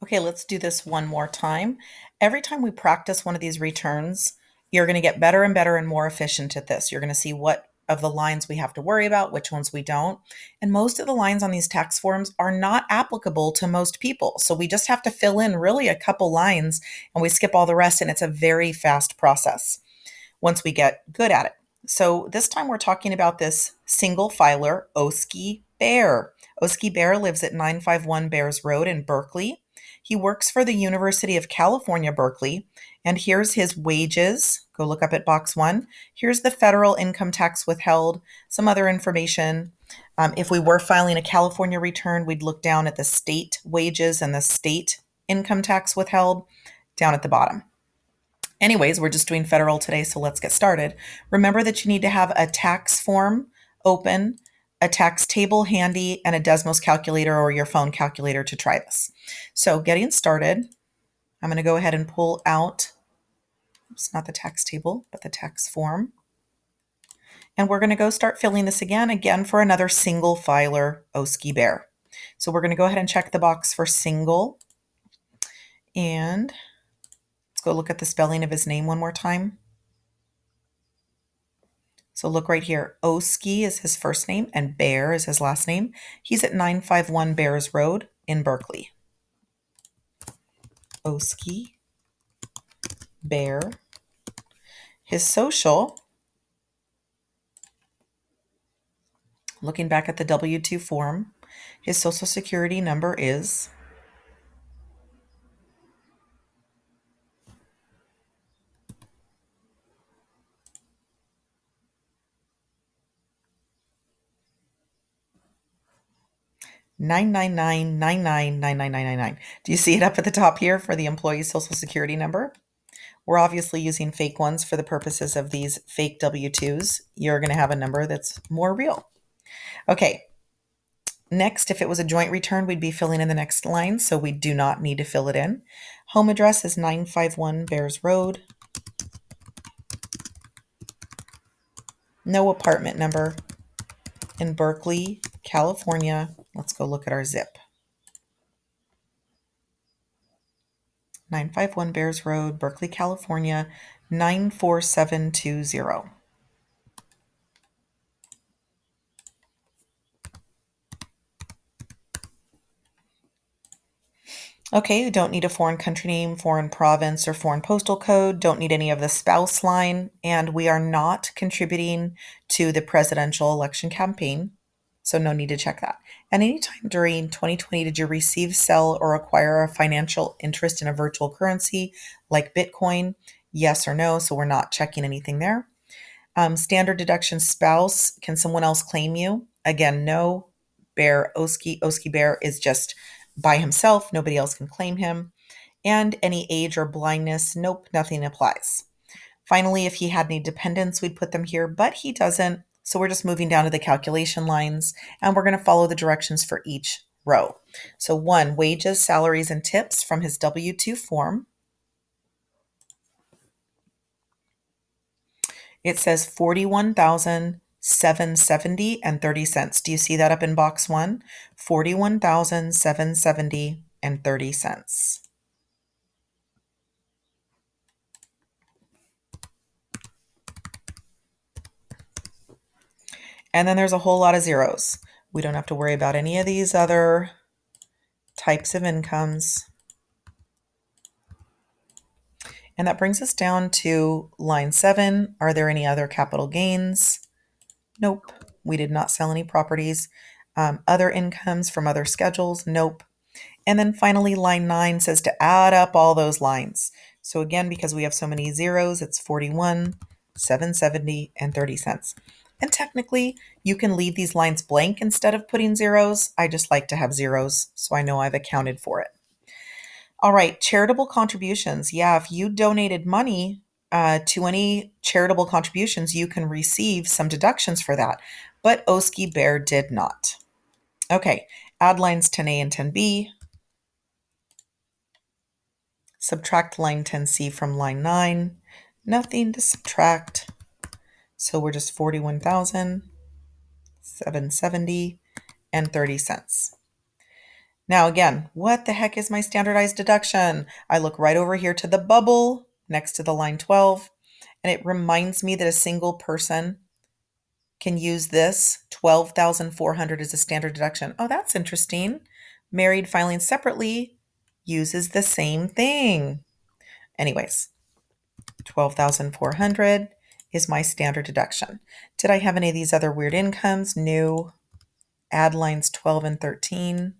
Okay, let's do this one more time. Every time we practice one of these returns, you're going to get better and better and more efficient at this. You're going to see what of the lines we have to worry about, which ones we don't. And most of the lines on these tax forms are not applicable to most people. So we just have to fill in really a couple lines and we skip all the rest. And it's a very fast process once we get good at it. So this time we're talking about this single filer, Oski Bear. Oski Bear lives at 951 Bears Road in Berkeley. He works for the University of California, Berkeley. And here's his wages. Go look up at box 1. Here's the federal income tax withheld, some other information. If we were filing a California return, we'd look down at the state wages and the state income tax withheld down at the bottom. Anyways, we're just doing federal today, so let's get started. Remember that you need to have a tax form open, a tax table handy, and a Desmos calculator or your phone calculator to try this. So getting started, I'm going to go ahead and pull out, not the tax table, but the tax form. And we're going to go start filling this again for another single filer, Oski Bear. So we're going to go ahead and check the box for single. And let's go look at the spelling of his name one more time. So look right here. Oski is his first name and Bear is his last name. He's at 951 Bears Road in Berkeley. Oski Bear. His social, looking back at the W-2 form, his social security number is 999999999. Do you see it up at the top here for the employee's social security number? We're obviously using fake ones for the purposes of these fake W-2s. You're going to have a number that's more real. Okay. Next, if it was a joint return, we'd be filling in the next line, so we do not need to fill it in. Home address is 951 Bears Road. No apartment number in Berkeley, California. Let's go look at our zip. 951 Bears Road, Berkeley, California, 94720. Okay, you don't need a foreign country name, foreign province, or foreign postal code. Don't need any of the spouse line. And we are not contributing to the presidential election campaign. So no need to check that. And anytime during 2020, did you receive, sell, or acquire a financial interest in a virtual currency like Bitcoin? Yes or no. So we're not checking anything there. Standard deduction spouse. Can someone else claim you? Again, no. Bear Oski Bear is just by himself. Nobody else can claim him. And any age or blindness, nope, nothing applies. Finally, if he had any dependents, we'd put them here, but he doesn't. So we're just moving down to the calculation lines, and we're going to follow the directions for each row. So 1, wages, salaries, and tips from his W-2 form. It says $41,770 and 30 cents. Do you see that up in box 1? $41,770 and 30 cents. And then there's a whole lot of zeros. We don't have to worry about any of these other types of incomes. And that brings us down to line 7. Are there any other capital gains? Nope. We did not sell any properties. Other incomes from other schedules? Nope. And then finally, line 9 says to add up all those lines. So again, because we have so many zeros, it's 41, 770, and 30 cents. And technically, you can leave these lines blank instead of putting zeros. I just like to have zeros, so I know I've accounted for it. All right, charitable contributions. Yeah, if you donated money to any charitable contributions, you can receive some deductions for that. But Oski Bear did not. Okay, add lines 10A and 10B. Subtract line 10C from line 9. Nothing to subtract. So we're just 41,770 and 30 cents. Now again, what the heck is my standardized deduction? I look right over here to the bubble next to the line 12, and it reminds me that a single person can use this 12,400 as a standard deduction. Oh, that's interesting. Married filing separately uses the same thing. Anyways, 12,400 is my standard deduction. Did I have any of these other weird incomes? No. Add lines 12 and 13,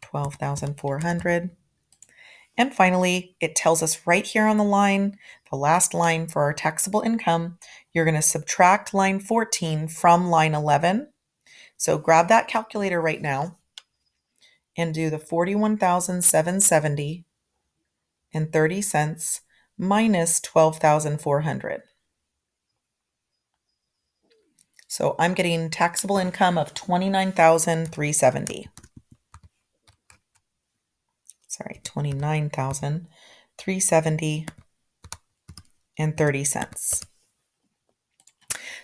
12,400. And finally, it tells us right here on the line, the last line for our taxable income, you're going to subtract line 14 from line 11. So grab that calculator right now and do the 41,770 and 30 cents minus 12,400. So I'm getting taxable income of 29,370. Sorry, 29,370 and 30 cents.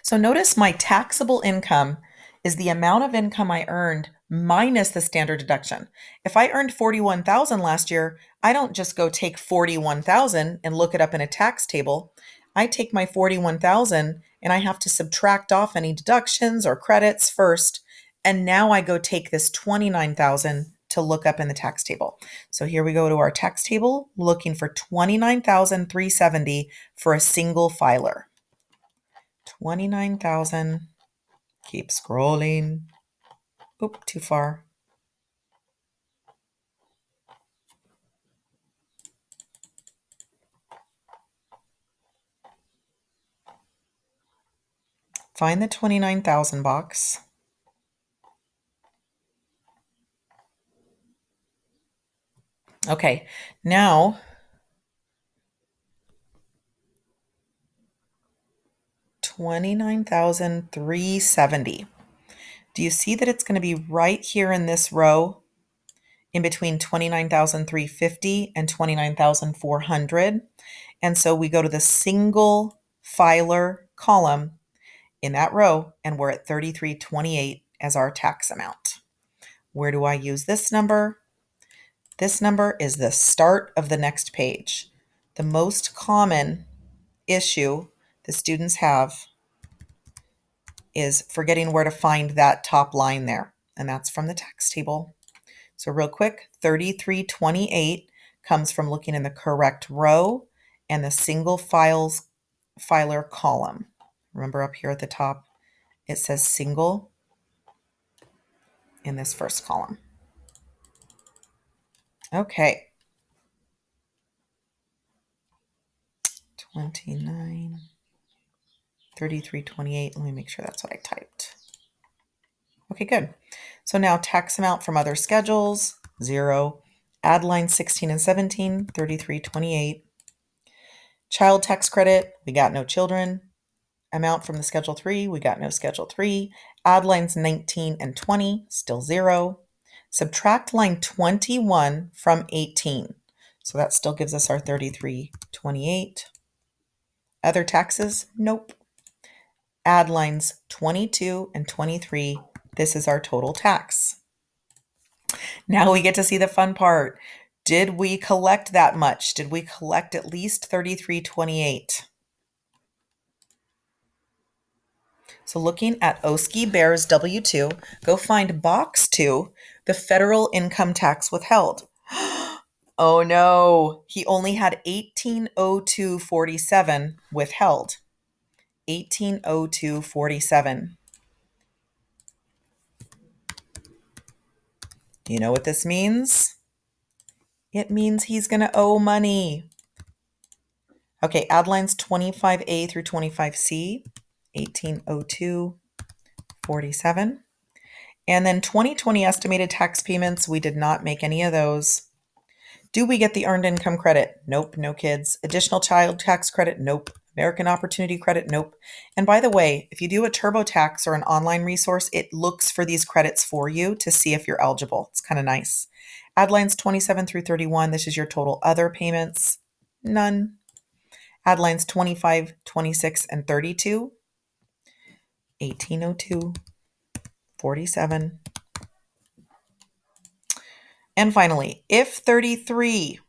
So notice my taxable income is the amount of income I earned minus the standard deduction. If I earned 41,000 last year, I don't just go take 41,000 and look it up in a tax table. I take my 41,000 and I have to subtract off any deductions or credits first. And now I go take this 29,000 to look up in the tax table. So here we go to our tax table, looking for 29,370 for a single filer. 29,000. Keep scrolling. Oop, too far. Find the 29,000 box. Okay, now $29,370. Do you see that it's going to be right here in this row in between 29,350 and 29,400? And so we go to the single filer column in that row, and we're at 3328 as our tax amount. Where do I use this number? This number is the start of the next page. The most common issue the students have is forgetting where to find that top line there, and that's from the tax table. So real quick, 3328 comes from looking in the correct row and the single filer column. Remember up here at the top, it says single in this first column. Okay. 29, 3328. Let me make sure that's what I typed. Okay, good. So now tax amount from other schedules, 0. Add lines 16 and 17, 3328. Child tax credit, we got no children. Amount from the Schedule 3, we got no Schedule 3. Add lines 19 and 20, still 0. Subtract line 21 from 18. So that still gives us our 3328. Other taxes, nope. Add lines 22 and 23. This is our total tax. Now we get to see the fun part. Did we collect that much? Did we collect at least 3328? So looking at Oski Bear's W-2, go find box 2, the federal income tax withheld. Oh no, he only had 1802.47 withheld. 1802.47. Do you know what this means? It means he's going to owe money. Okay, add lines 25A through 25C, 1802.47. And then 2020 estimated tax payments, we did not make any of those. Do we get the earned income credit? Nope, no kids. Additional child tax credit? Nope. American Opportunity Credit? Nope. And by the way, if you do a TurboTax or an online resource, it looks for these credits for you to see if you're eligible. It's kind of nice. Add lines 27 through 31. This is your total other payments. None. Add lines 25, 26, and 32. 1802.47. And finally, if 33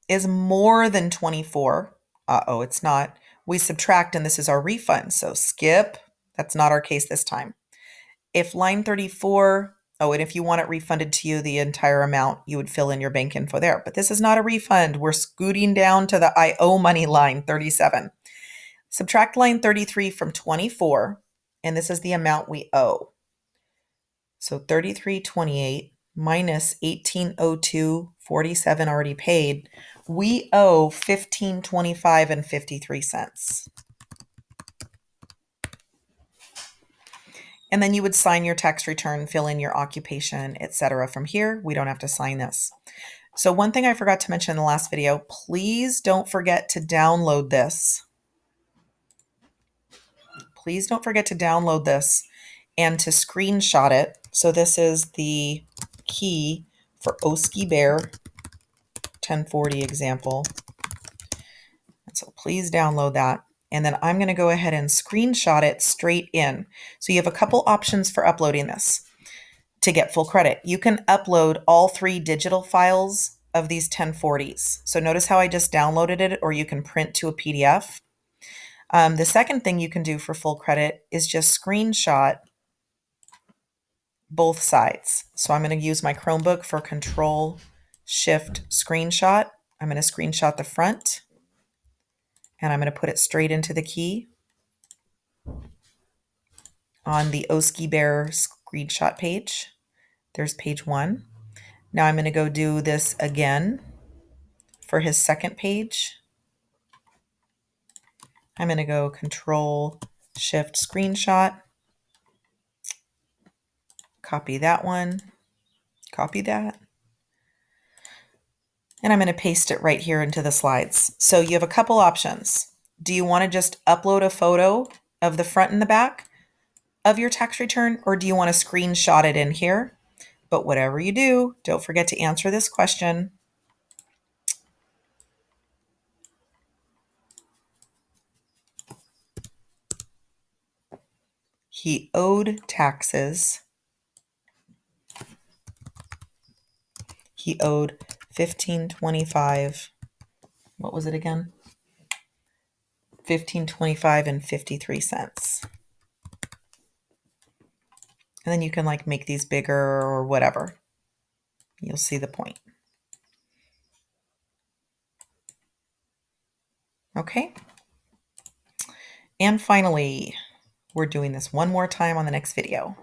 is more than 24, it's not, we subtract and this is our refund. So skip, that's not our case this time. If line 34, and if you want it refunded to you the entire amount, you would fill in your bank info there. But this is not a refund. We're scooting down to the I owe money line 37. Subtract line 33 from 24, and this is the amount we owe. So 33.28 minus 1802.47 already paid, we owe 15.25 and 53 cents. And then you would sign your tax return, fill in your occupation, etc. From here, we don't have to sign this. So one thing I forgot to mention in the last video, please don't forget to download this. Please don't forget to download this and to screenshot it. So this is the key for Oski Bear 1040 example. And so please download that. And then I'm going to go ahead and screenshot it straight in. So you have a couple options for uploading this to get full credit. You can upload all 3 digital files of these 1040s. So notice how I just downloaded it, or you can print to a PDF. The second thing you can do for full credit is just screenshot both sides. So I'm going to use my Chromebook for Control Shift Screenshot. I'm going to screenshot the front, and I'm going to put it straight into the key on the Oski Bear screenshot page. There's page 1. Now I'm going to go do this again for his second page. I'm going to go Control Shift Screenshot, copy that one, copy that, and I'm going to paste it right here into the slides. So you have a couple options. Do you want to just upload a photo of the front and the back of your tax return, or do you want to screenshot it in here? But whatever you do, don't forget to answer this question. He owed taxes. He owed 15.25. What was it again? 15.25 and 53 cents. And then you can like make these bigger or whatever. You'll see the point. Okay. And finally, we're doing this one more time on the next video.